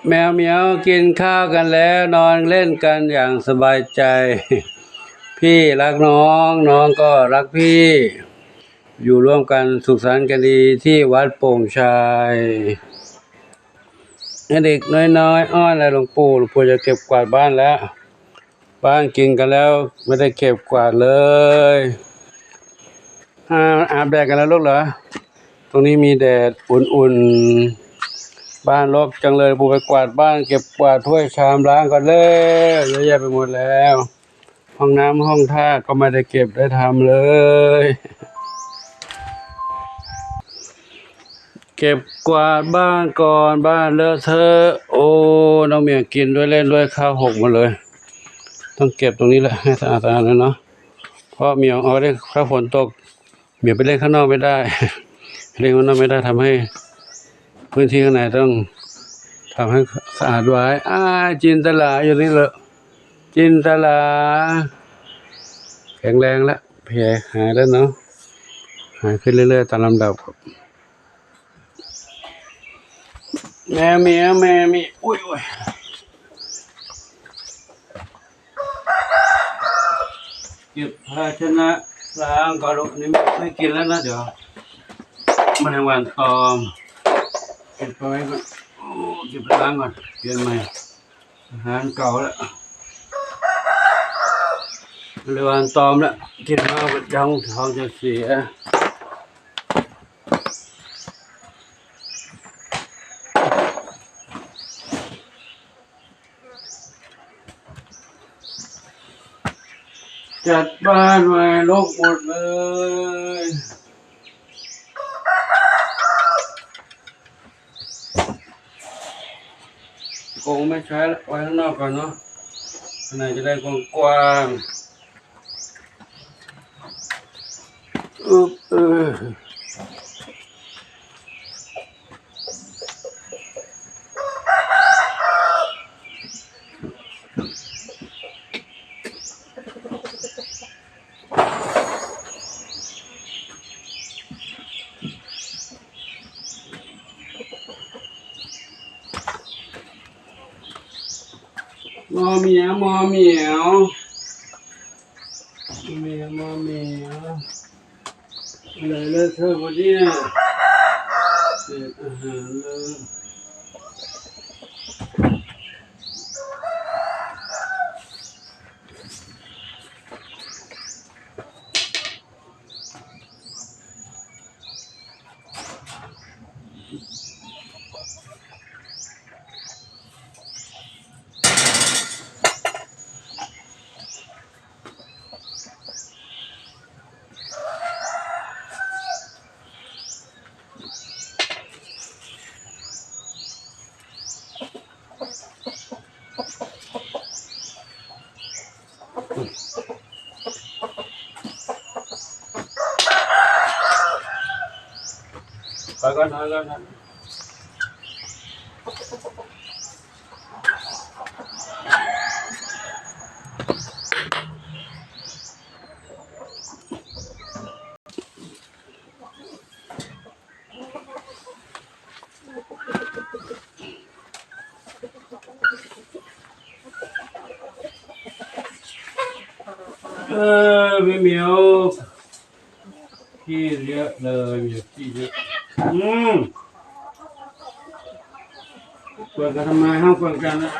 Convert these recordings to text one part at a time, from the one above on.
แมวเหมียวกินข้าวกันแล้วนอนเล่นกันอย่างสบายใจพี่รักน้องน้องก็รักพี่อยู่ร่วมกันสุขสันต์กันดีที่วัดโป่งชัยเด็กน้อยๆอ้อนอะไรหลวงปู่จะเก็บกวาดบ้านแล้วบ้านกินกันแล้วไม่ได้เก็บกวาดเลยอาบแดดกันแล้วลูกเหรอตรงนี้มีแดดอุ่นๆบ้านรกจังเลยปู่ไปกวาดบ้านเก็บกวาดถ้วยชามล้างก่อนเลยเยอะแยะไปหมดแล้วห้องน้ำห้องท่าก็ไม่ได้เก็บได้ทำเลยเก็บกวาดบ้านก่อนบ้านเลอะเทอะโอ้น้องเมียกินด้วยเล่นด้วยข้าวหกหมดเลยต้องเก็บตรงนี้แหละให้สะอาดๆเลยเนาะเพราะเมียเอาได้ถ้าฝนตกเมียไปเล่นข้างนอกไม่ได้เล่นข้างนอกไม่ได้ทำให้พื้นที่ข้างในต้องทำให้สะอาดไว้จินตลาอยู่นี่เลยจินตลาแข็งแรงแล้วแผลหายแล้วเนาะหายขึ้นเรื่อยๆตามลำดับแม่มีอุ้ยเก็บภาชนะล้างก่อนนี่ไม่กินแล้วนะเดี๋ยวแมลงวันตอมเก็บไว้ก่อนเก็บล้างก่อนเปลี่ยนใหม่อาหารเก่าแล้วแมลงวันตอมแล้วกินมากเป็นท้องจะเสียจัดบ้านไว้รกหมดเลยคงไม่ใช้แล้วไว้ข้างนอกก่อนเนาะข้างในจะได้กว้างมอเหมียวอะไรเลอะเทอะหมดเนี่ยเศษอาหารเลยไปก่อนนะไม่เหมียวขี้เยอะเลยมีขี้เยอะเปิดกันทำไมห้ามเปิดกันนะ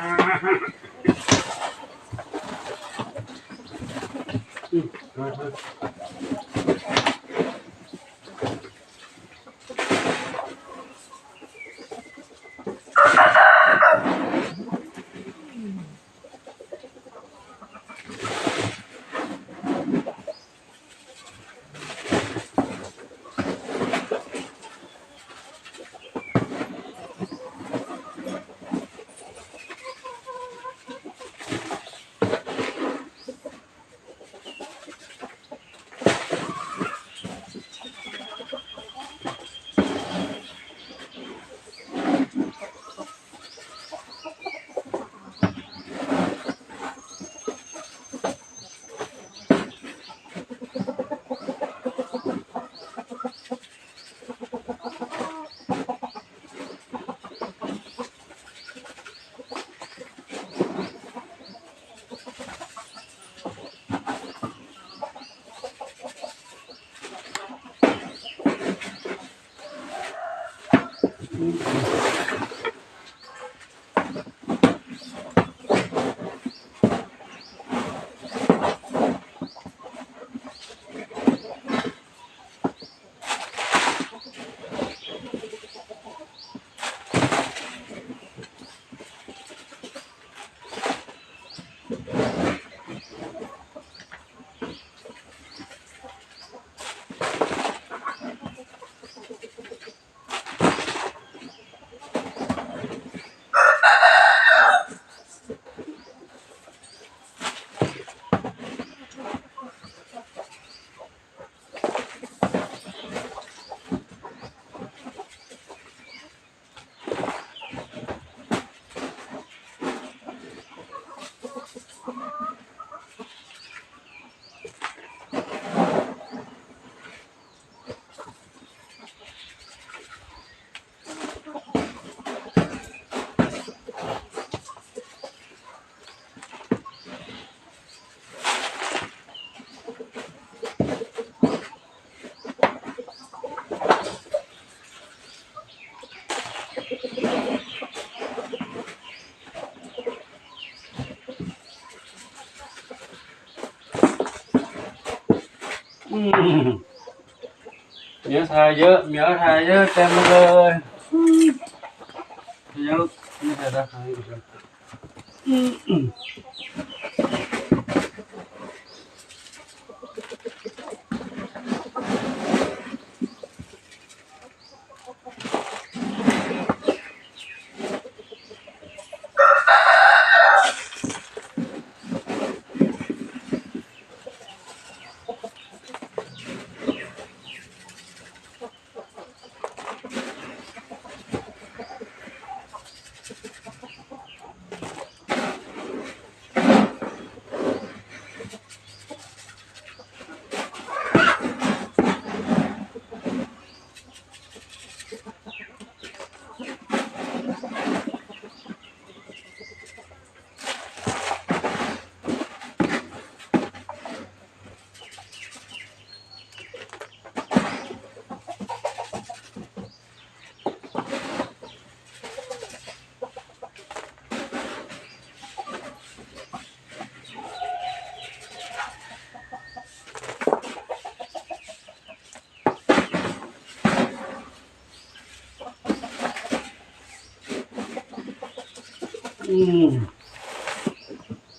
เหมียวทายเยอะเหมียวทายเยอะเต็มเลยเยอะนี่แต่ละครั้ง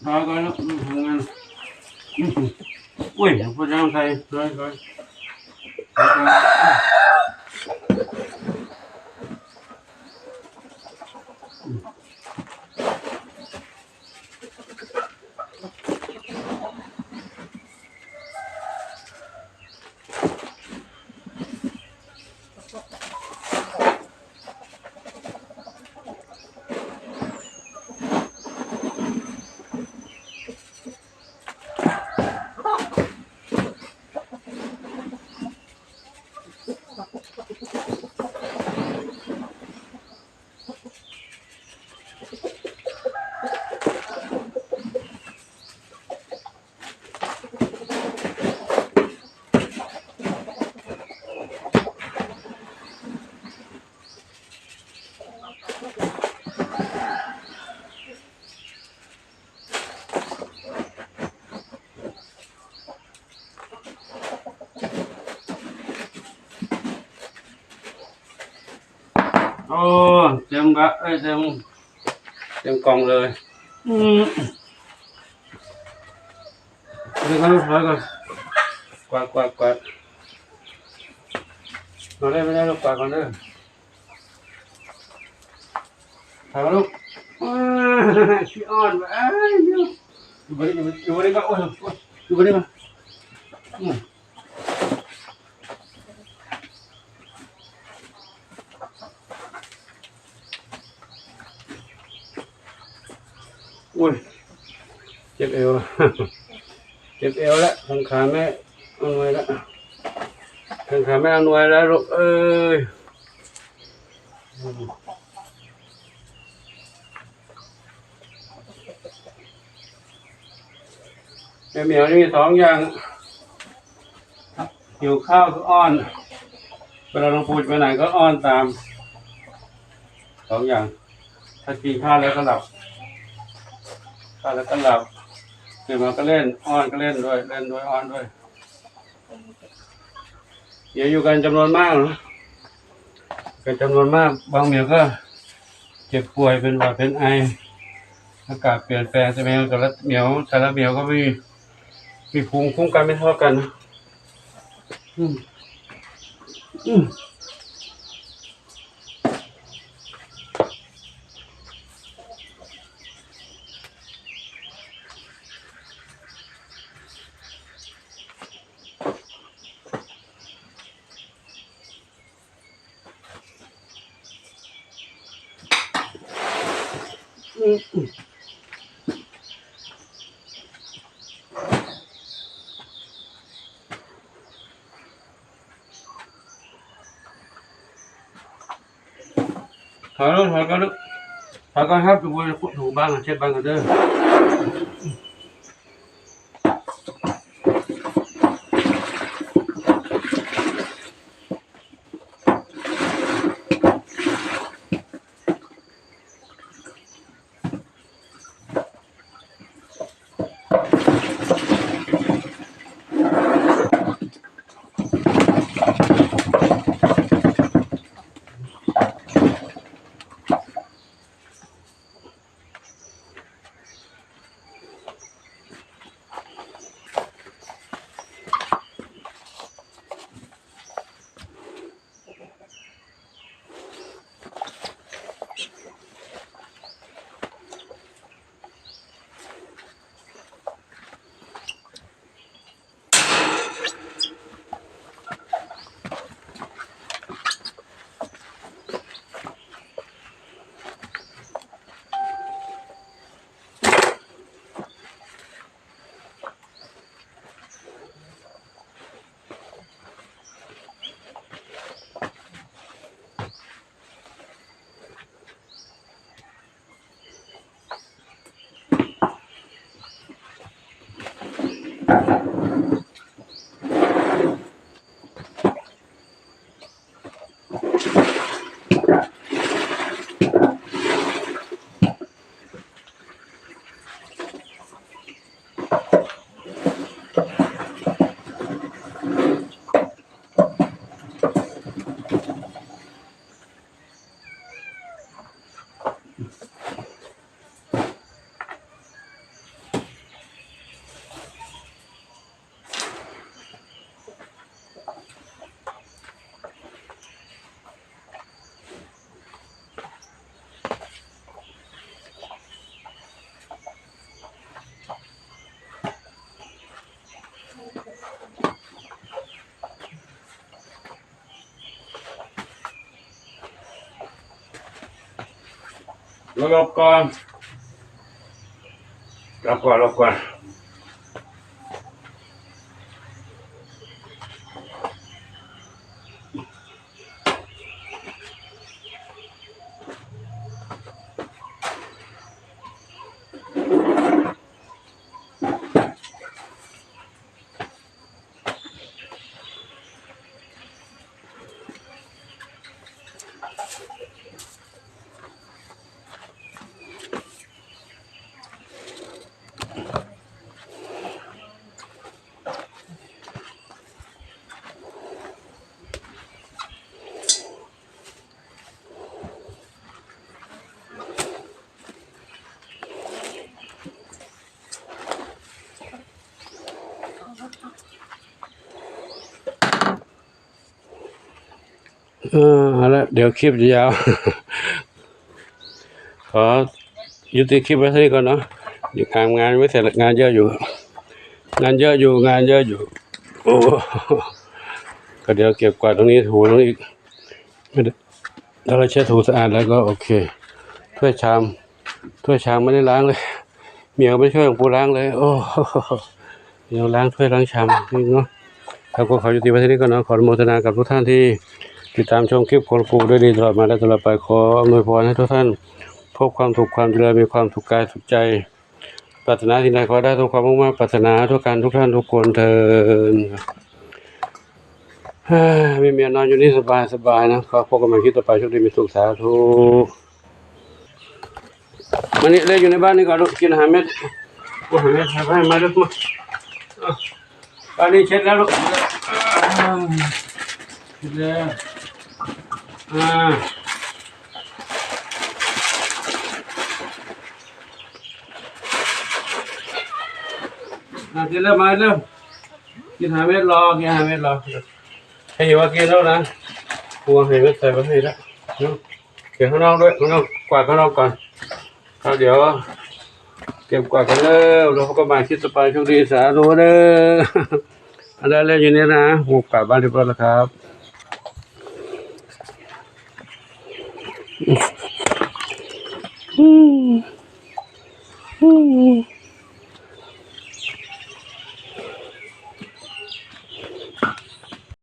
พากันแล้วทำงานอุ้ยพระเจ้าไทยเลยโอ้เต็มกะเต็มกล่องเลยนี่ก็ลูกน้อยก่อนกวาดเราได้ไม่ได้ลูกกวาดก่อนเด้อถ่ายมาลูกขี้อ่อนไปอยู่บนนี้ก็โอ้ยอยู่บนนี้มาอุ้ยเจ็บเอวแล้วทางขาแม่เอาหน่วยแล้วทางขาแม่เอาหน่วยแล้วลูกเอ้ยแม่เหมียวนี่สองอย่างหิวข้าวก็อ้อนเวลาลงพูดไปไหนก็อ้อนตามสองอย่างถ้ากินข้าวแล้วก็หลับตื่นมาก็เล่นอ้อนก็เล่นด้วยอ้อนด้วยอยู่กันจำนวนมากนะกันจำนวนมากบางเหมียวก็เจ็บป่วยเป็นหวัดเป็นไออากาศเปลี่ยนแปลงแต่ละเหมียวก็มีภูมิคุ้มกันไม่เท่ากันถอยก่อนครับดูถูบ้างเช็ดบ้างกันเด้อ ลบก่อนลบก่อนเอาละเดี๋ยวคลิปจะยาว ขอยุติคลิปไว้เท่านี้ก่อนเนาะอยู่งานไม่เสร็จงานเยอะอยู่โอ้ก็เดี๋ยวเก็บกวาดตรงนี้ถูตรงนี้อีกถ้าเราเช็ดถูสะอาดแล้วก็โอเคถ้วยชามไม่ได้ล้างเลยเมียไม่ช่วยปูล้างเลยโอ้เดี๋ยวล้างถ้วยล้างชามนี่เนาะครับก็ขอยุติไว้เท่านี้ก่อนเนาะขออนุโมทนากับทุกท่านที่ติดตามชมคลิปคนปูด้วยดีตลอดมาและตลอดไปขออำนวยพรให้ทุกท่านพบความสุขความเจริญมีความสุขกายสุขใจปรารถนาสิ่งใดขอได้ทุกความมุ่งมั่นปรารถนาทุกการทุกท่านทุกคนเถิดมีเมียนอนอยู่นี่สบายนะขอพบกันใหม่คลิปต่อไปโชคดีมีสุขสาธุมานี่เล่นอยู่ในบ้านนี่ก่อนลูกกินอาหารเม็ดให้มาลูกมาบ้านนี้เช็ดแล้วลูกเช็ดแล้วกินแล้วมาแล้วกินอาหารเม็ดรอให้อยู่ว่ากินแล้วนะกลัวให้เม็ดใส่ไว้ให้แล้วเก็บข้างนอกด้วยข้างนอกกวาดข้างนอกก่อนเดี๋ยวเก็บกวาดกันแล้วเราก็มาคิดต่อไปโชคดีสาธุเด้ออะไรเล่นอยู่นี่นะหูกลับบ้านเรียบร้อยแล้วครับ